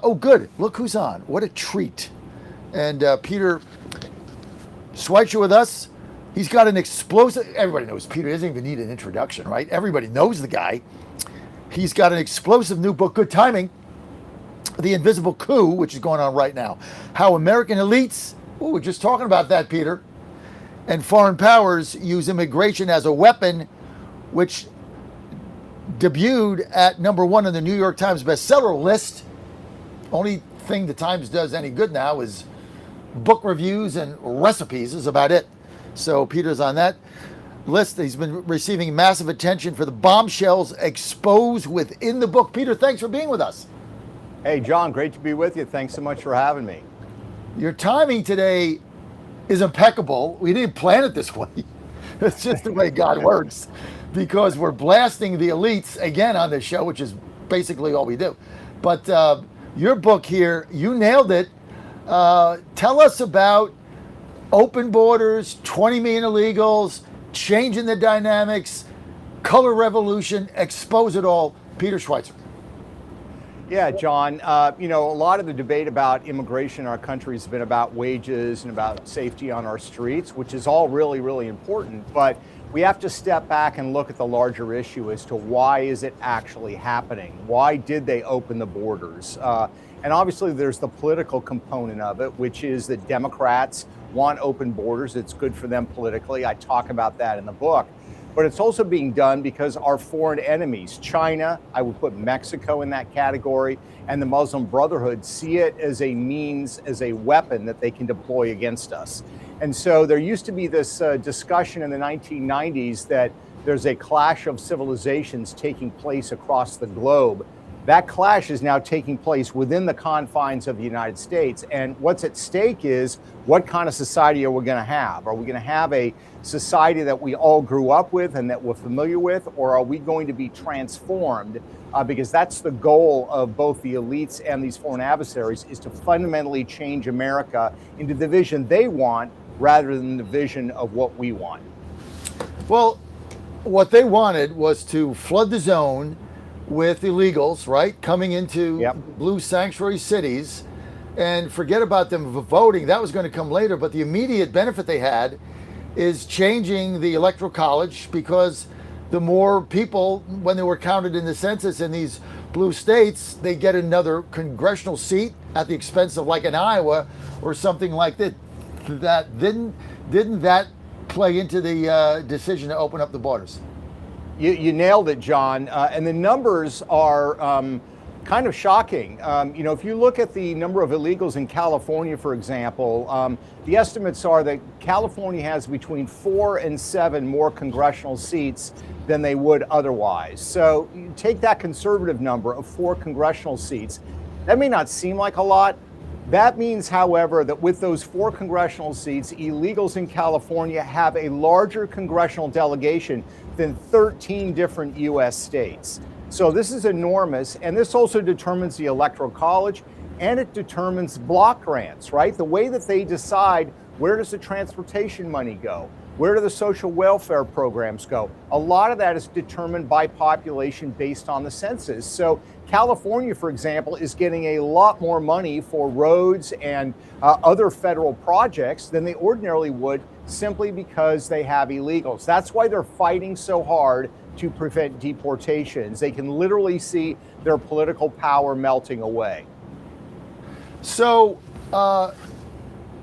Oh, good. Look who's on. What a treat. And Peter Schweizer with us. He's got an explosive, everybody knows Peter doesn't even need an introduction, right? Everybody knows the guy. He's got an explosive new book, good timing, The Invisible Coup, which is going on right now. How American elites, we're just talking about that, Peter, and foreign powers use immigration as a weapon, which debuted at #1 on the New York Times bestseller list. Only thing the Times does any good now is book reviews and recipes is about it. So Peter's on that list. He's been receiving massive attention for the bombshells exposed within the book. Peter, thanks for being with us. Hey, John, great to be with you. Thanks so much for having me. Your timing today is impeccable. We didn't plan it this way. It's just the way God works, because we're blasting the elites again on this show, which is basically all we do. But your book here, you nailed it. Tell us about open borders, 20 million illegals, changing the dynamics, color revolution, expose it all. Peter Schweizer. Yeah, John, a lot of the debate about immigration in our country has been about wages and about safety on our streets, which is all really, really important. But we have to step back and look at the larger issue as to why is it actually happening? Why did they open the borders? And obviously there's the political component of it, which is that Democrats want open borders. It's good for them politically. I talk about that in the book. But it's also being done because our foreign enemies, China, I would put Mexico in that category, and the Muslim Brotherhood see it as a means, as a weapon that they can deploy against us. And so there used to be this discussion in the 1990s that there's a clash of civilizations taking place across the globe. That clash is now taking place within the confines of the United States. And what's at stake is, what kind of society are we going to have? Are we going to have a society that we all grew up with and that we're familiar with, or are we going to be transformed? Because that's the goal of both the elites and these foreign adversaries, is to fundamentally change America into the vision they want rather than the vision of what we want. Well, what they wanted was to flood the zone with illegals, right, coming into blue sanctuary cities, and forget about them voting. That was going to come later, but the immediate benefit they had is changing the electoral college, because the more people, when they were counted in the census in these blue states, they get another congressional seat at the expense of like an Iowa or something like that. Didn't that play into the decision to open up the borders? You nailed it, John. And the numbers are kind of shocking. If you look at the number of illegals in California, for example, the estimates are that California has between 4 and 7 more congressional seats than they would otherwise. So you take that conservative number of 4 congressional seats. That may not seem like a lot. That means, however, that with those 4 congressional seats, illegals in California have a larger congressional delegation than 13 different U.S. states. So this is enormous, and this also determines the Electoral College, and it determines block grants, right? The way that they decide, where does the transportation money go? Where do the social welfare programs go? A lot of that is determined by population based on the census. So California, for example, is getting a lot more money for roads and other federal projects than they ordinarily would, simply because they have illegals. That's why they're fighting so hard to prevent deportations. They can literally see their political power melting away. So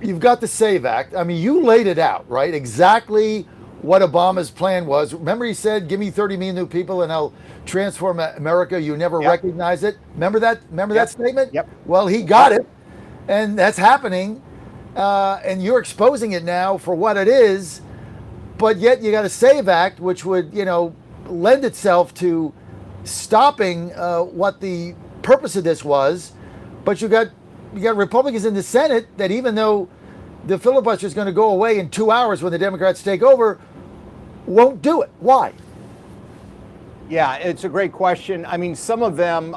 you've got the SAVE Act. I mean, you laid it out, right? Exactly what Obama's plan was. Remember, he said, give me 30 million new people and I'll transform America. You never recognize it. Remember that? Remember that statement? Yep. Well, he got it, and that's happening. And you're exposing it now for what it is, but yet you got a SAVE Act, which would, lend itself to stopping what the purpose of this was. But you got Republicans in the Senate that, even though the filibuster is going to go away in 2 hours when the Democrats take over, won't do it. Why? Yeah, it's a great question. I mean, some of them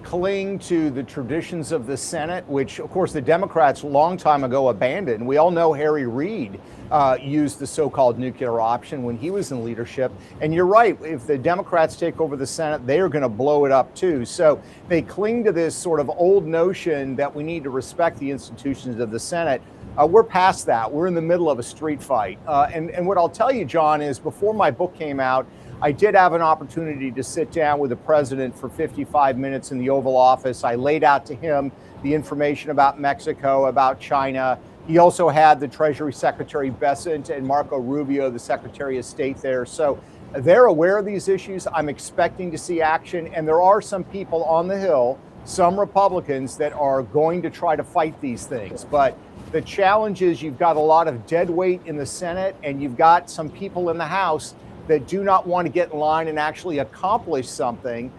cling to the traditions of the Senate, which, of course, the Democrats a long time ago abandoned. We all know Harry Reid used the so-called nuclear option when he was in leadership. And you're right, if the Democrats take over the Senate, they are going to blow it up too. So they cling to this sort of old notion that we need to respect the institutions of the Senate. We're past that. We're in the middle of a street fight. And what I'll tell you, John, is before my book came out, I did have an opportunity to sit down with the president for 55 minutes in the Oval Office. I laid out to him the information about Mexico, about China. He also had the Treasury Secretary Bessent and Marco Rubio, the Secretary of State there. So they're aware of these issues. I'm expecting to see action. And there are some people on the Hill, some Republicans, that are going to try to fight these things. But the challenge is you've got a lot of dead weight in the Senate, and you've got some people in the House that do not want to get in line and actually accomplish something.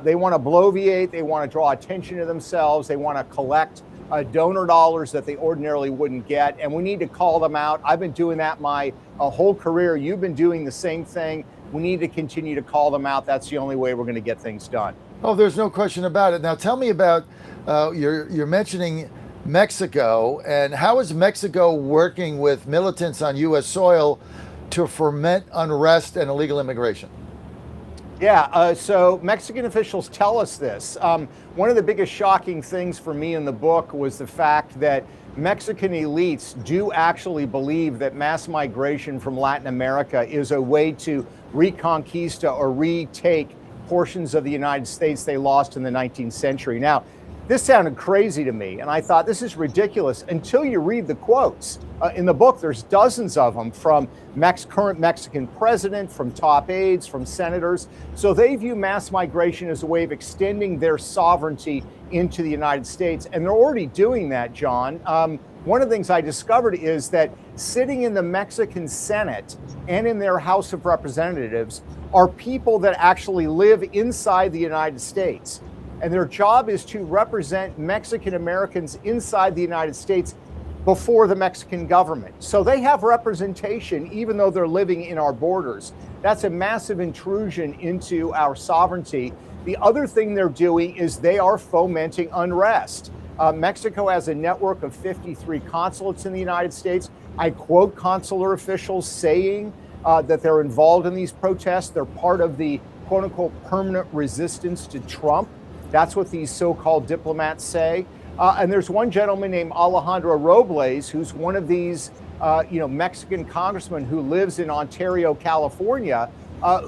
They want to bloviate. They want to draw attention to themselves. They want to collect donor dollars that they ordinarily wouldn't get. And we need to call them out. I've been doing that my whole career. You've been doing the same thing. We need to continue to call them out. That's the only way we're going to get things done. Oh, there's no question about it. Now, tell me about, you're mentioning Mexico, and how is Mexico working with militants on U.S. soil to foment unrest and illegal immigration? Yeah, so Mexican officials tell us this. One of the biggest shocking things for me in the book was the fact that Mexican elites do actually believe that mass migration from Latin America is a way to reconquista or retake portions of the United States they lost in the 19th century. Now, this sounded crazy to me, and I thought this is ridiculous until you read the quotes. In the book, there's dozens of them from current Mexican president, from top aides, from senators. So they view mass migration as a way of extending their sovereignty into the United States, and they're already doing that, John. One of the things I discovered is that sitting in the Mexican Senate and in their House of Representatives are people that actually live inside the United States. And their job is to represent Mexican Americans inside the United States before the Mexican government. So they have representation even though they're living in our borders. That's a massive intrusion into our sovereignty. The other thing they're doing is they are fomenting unrest. Mexico has a network of 53 consulates in the United States. I quote consular officials saying that they're involved in these protests. They're part of the quote unquote permanent resistance to Trump. That's what these so-called diplomats say. And there's one gentleman named Alejandro Robles, who's one of these, Mexican congressmen who lives in Ontario, California,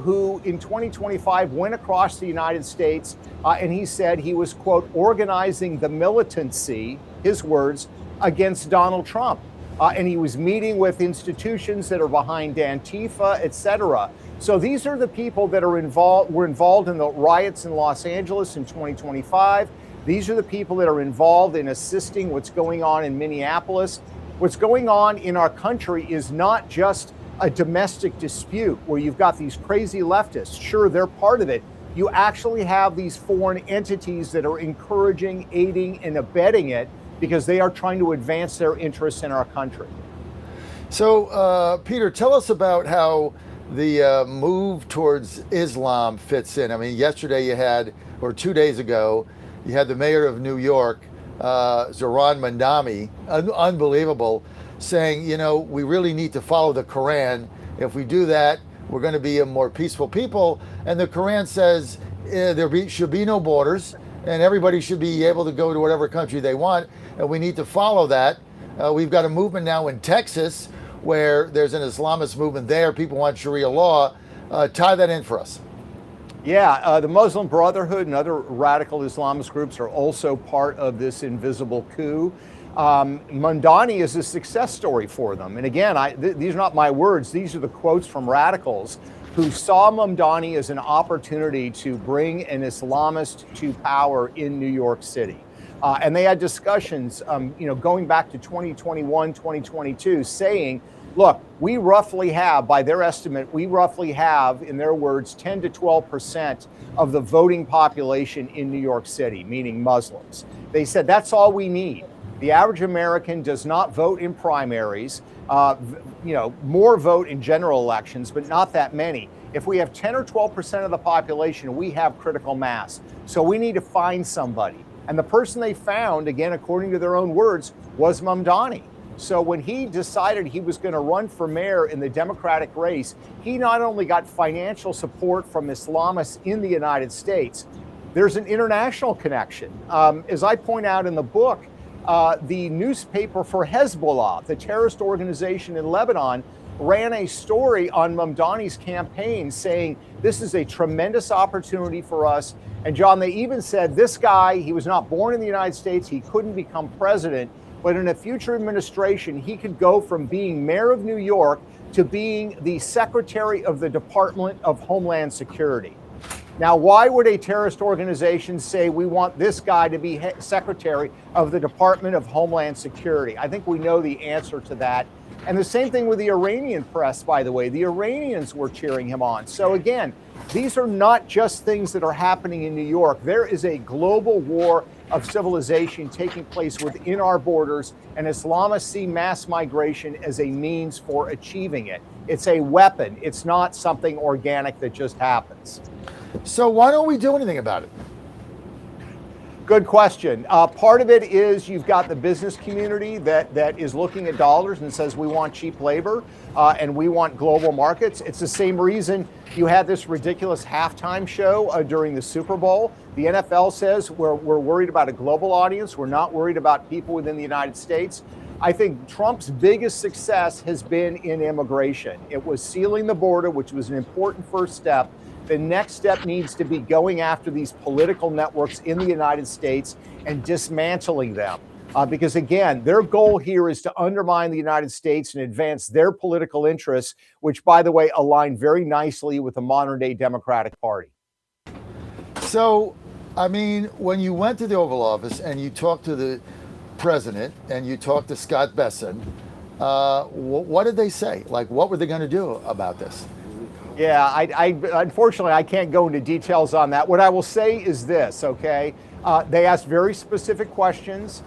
who in 2025 went across the United States, and he said he was, quote, organizing the militancy, his words, against Donald Trump. And he was meeting with institutions that are behind Antifa, et cetera. So these are the people that were involved in the riots in Los Angeles in 2025. These are the people that are involved in assisting what's going on in Minneapolis. What's going on in our country is not just a domestic dispute where you've got these crazy leftists. Sure, they're part of it. You actually have these foreign entities that are encouraging, aiding, and abetting it because they are trying to advance their interests in our country. So, Peter, tell us about how the move towards Islam fits in. I mean, yesterday you had, or 2 days ago, you had the mayor of New York, Zohran Mamdani, unbelievable, saying, we really need to follow the Quran. If we do that, we're going to be a more peaceful people. And the Quran says should be no borders, and everybody should be able to go to whatever country they want, and we need to follow that. We've got a movement now in Texas where there's an Islamist movement there. People want Sharia law. Tie that in for us. Yeah, the Muslim Brotherhood and other radical Islamist groups are also part of this invisible coup. Mamdani is a success story for them. And again, these are not my words. These are the quotes from radicals who saw Mamdani as an opportunity to bring an Islamist to power in New York City. And they had discussions, going back to 2021, 2022, saying, look, we roughly have, by their estimate, in their words, 10 to 12% of the voting population in New York City, meaning Muslims. They said that's all we need. The average American does not vote in primaries, more vote in general elections, but not that many. If we have 10 or 12% of the population, we have critical mass. So we need to find somebody. And the person they found, again, according to their own words, was Mamdani. So when he decided he was going to run for mayor in the Democratic race, he not only got financial support from Islamists in the United States, there's an international connection. As I point out in the book, the newspaper for Hezbollah, the terrorist organization in Lebanon, ran a story on Mamdani's campaign saying, this is a tremendous opportunity for us. And John, they even said this guy, he was not born in the United States, he couldn't become president, but in a future administration, he could go from being mayor of New York to being the secretary of the Department of Homeland Security. Now, why would a terrorist organization say we want this guy to be secretary of the Department of Homeland Security? I think we know the answer to that. And the same thing with the Iranian press, by the way. The Iranians were cheering him on. So again, these are not just things that are happening in New York. There is a global war of civilization taking place within our borders, and Islamists see mass migration as a means for achieving it. It's a weapon. It's not something organic that just happens. So why don't we do anything about it? Good question. Part of it is you've got the business community that is looking at dollars and says we want cheap labor and we want global markets. It's the same reason you had this ridiculous halftime show during the Super Bowl. The NFL says we're worried about a global audience. We're not worried about people within the United States. I think Trump's biggest success has been in immigration. It was sealing the border, which was an important first step. The next step needs to be going after these political networks in the United States and dismantling them. Because again, their goal here is to undermine the United States and advance their political interests, which, by the way, align very nicely with the modern day Democratic Party. So, I mean, when you went to the Oval Office and you talked to the president and you talked to Scott Bessent, what did they say? Like, what were they going to do about this? Yeah, I unfortunately, I can't go into details on that. What I will say is this, okay? They asked very specific questions.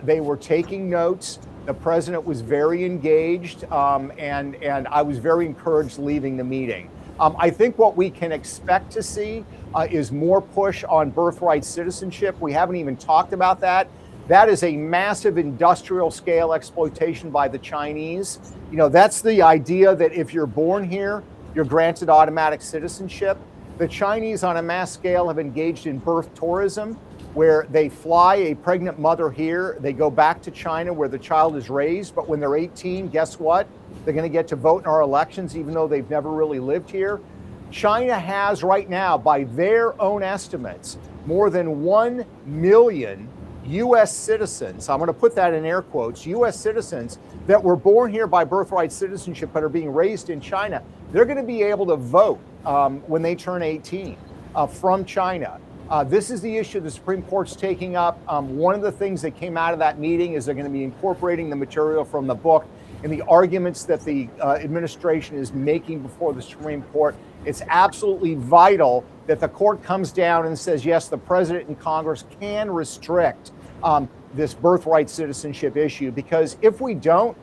They were taking notes. The president was very engaged, and I was very encouraged leaving the meeting. I think what we can expect to see is more push on birthright citizenship. We haven't even talked about that. That is a massive industrial scale exploitation by the Chinese. You know, that's the idea that if you're born here, you're granted automatic citizenship. The Chinese on a mass scale have engaged in birth tourism, where they fly a pregnant mother here, they go back to China where the child is raised, but when they're 18, guess what? They're gonna get to vote in our elections even though they've never really lived here. China has right now, by their own estimates, more than 1 million US citizens, I'm gonna put that in air quotes, US citizens that were born here by birthright citizenship but are being raised in China. They're gonna be able to vote when they turn 18 from China. This is the issue the Supreme Court's taking up. One of the things that came out of that meeting is they're gonna be incorporating the material from the book and the arguments that the administration is making before the Supreme Court. It's absolutely vital that the court comes down and says, yes, the president and Congress can restrict this birthright citizenship issue, because if we don't,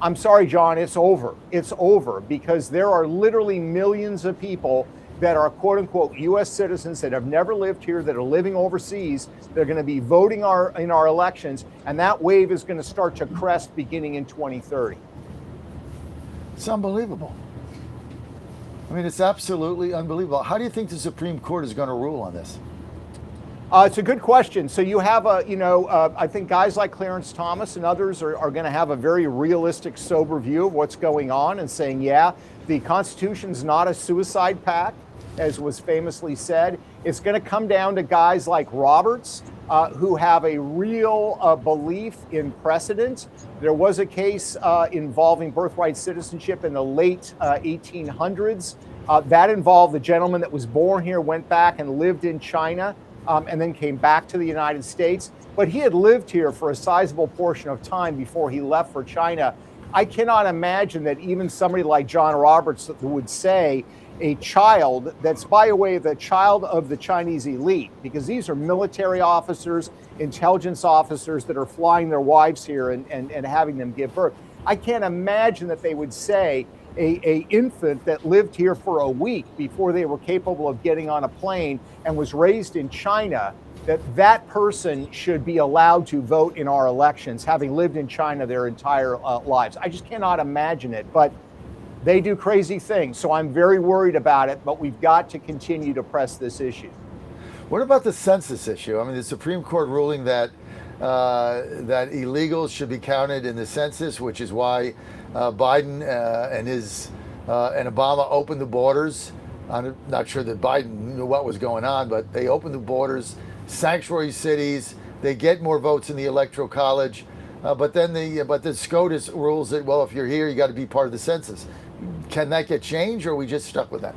I'm sorry, John, it's over. It's over, because there are literally millions of people that are quote unquote US citizens that have never lived here, that are living overseas. They're going to be voting in our elections, and that wave is going to start to crest beginning in 2030. It's unbelievable. I mean, it's absolutely unbelievable. How do you think the Supreme Court is going to rule on this? It's a good question. So you have I think guys like Clarence Thomas and others are going to have a very realistic, sober view of what's going on and saying, yeah, the Constitution's not a suicide pact, as was famously said. It's going to come down to guys like Roberts, who have a real belief in precedent. There was a case involving birthright citizenship in the late 1800s. That involved the gentleman that was born here, went back and lived in China, and then came back to the United States. But he had lived here for a sizable portion of time before he left for China. I cannot imagine that even somebody like John Roberts would say a child that's, by the way, the child of the Chinese elite, because these are military officers, intelligence officers that are flying their wives here and having them give birth. I can't imagine that they would say a infant that lived here for a week before they were capable of getting on a plane and was raised in China, that person should be allowed to vote in our elections, having lived in China their entire lives. I just cannot imagine it, but they do crazy things. So I'm very worried about it, but we've got to continue to press this issue. What about the census issue? I mean, the Supreme Court ruling that that illegals should be counted in the census, which is why Biden and Obama opened the borders. I'm not sure that Biden knew what was going on, but they opened the borders, sanctuary cities. They get more votes in the Electoral College, but the SCOTUS rules that, well, if you're here, you got to be part of the census. Can that get changed, or are we just stuck with that?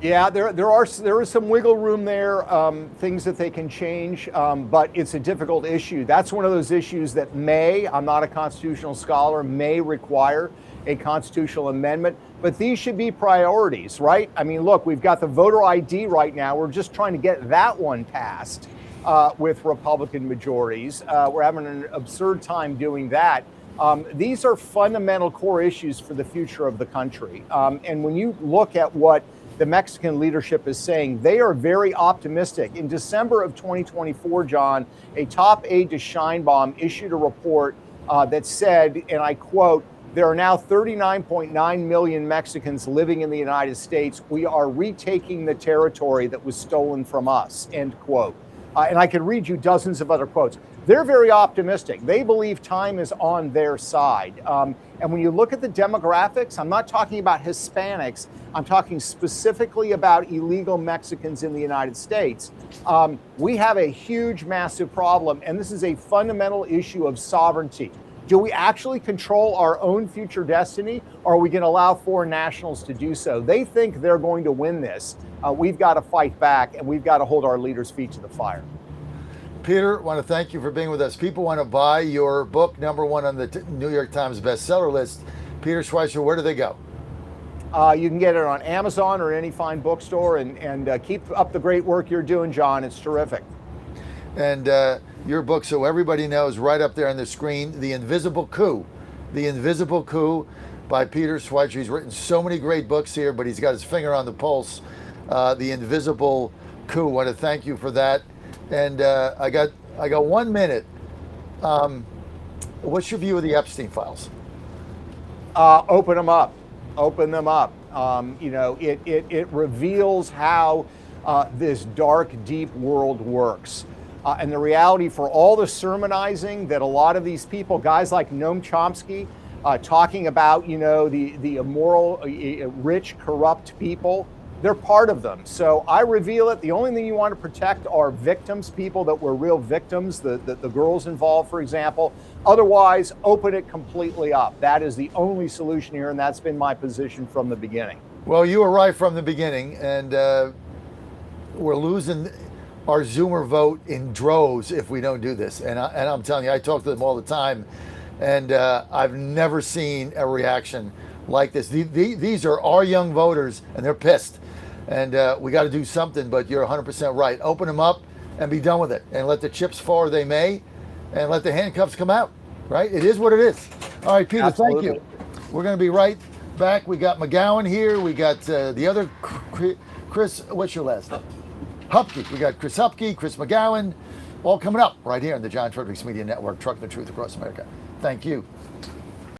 Yeah, there is some wiggle room there, things that they can change, but it's a difficult issue. That's one of those issues that I'm not a constitutional scholar, may require a constitutional amendment, but these should be priorities, right? I mean, look, we've got the voter ID right now. We're just trying to get that one passed with Republican majorities. We're having an absurd time doing that. These are fundamental core issues for the future of the country. And when you look at what the Mexican leadership is saying, they are very optimistic. In December of 2024, John, a top aide to Sheinbaum issued a report that said, and I quote, "There are now 39.9 million Mexicans living in the United States. We are retaking the territory that was stolen from us," end quote. And I could read you dozens of other quotes. They're very optimistic. They believe time is on their side. And when you look at the demographics, I'm not talking about Hispanics. I'm talking specifically about illegal Mexicans in the United States. We have a huge, massive problem, and this is a fundamental issue of sovereignty. Do we actually control our own future destiny, or are we going to allow foreign nationals to do so? They think they're going to win this. We've got to fight back, and we've got to hold our leaders' feet to the fire. Peter, I want to thank you for being with us. People want to buy your book, #1 on the New York Times bestseller list. Peter Schweizer, where do they go? You can get it on Amazon or any fine bookstore, and keep up the great work you're doing, John. It's terrific. And your book, so everybody knows, right up there on the screen, The Invisible Coup. The Invisible Coup by Peter Schweizer. He's written so many great books here, but he's got his finger on the pulse. The Invisible Coup. I want to thank you for that. And I got 1 minute. What's your view of the Epstein files? Open them up. Open them up. It reveals how this dark, deep world works. And the reality for all the sermonizing that a lot of these people, guys like Noam Chomsky, talking about, the immoral, rich, corrupt people, they're part of them. So I reveal it. The only thing you want to protect are victims, people that were real victims, the girls involved, for example. Otherwise, open it completely up. That is the only solution here, and that's been my position from the beginning. Well, you were right from the beginning, and we're losing our Zoomer vote in droves if we don't do this. And I'm telling you, I talk to them all the time, and I've never seen a reaction like this. These are our young voters, and they're pissed. And we got to do something, but you're 100% right. Open them up and be done with it, and let the chips fall where they may, and let the handcuffs come out, right? It is what it is. All right, Peter, Absolutely. Thank you. We're going to be right back. We got McGowan here. We got the other Chris, what's your last name? Hupke. We got Chris Hupke, Chris McGowan, all coming up right here on the John Fredericks Media Network, trucking the truth across America. Thank you.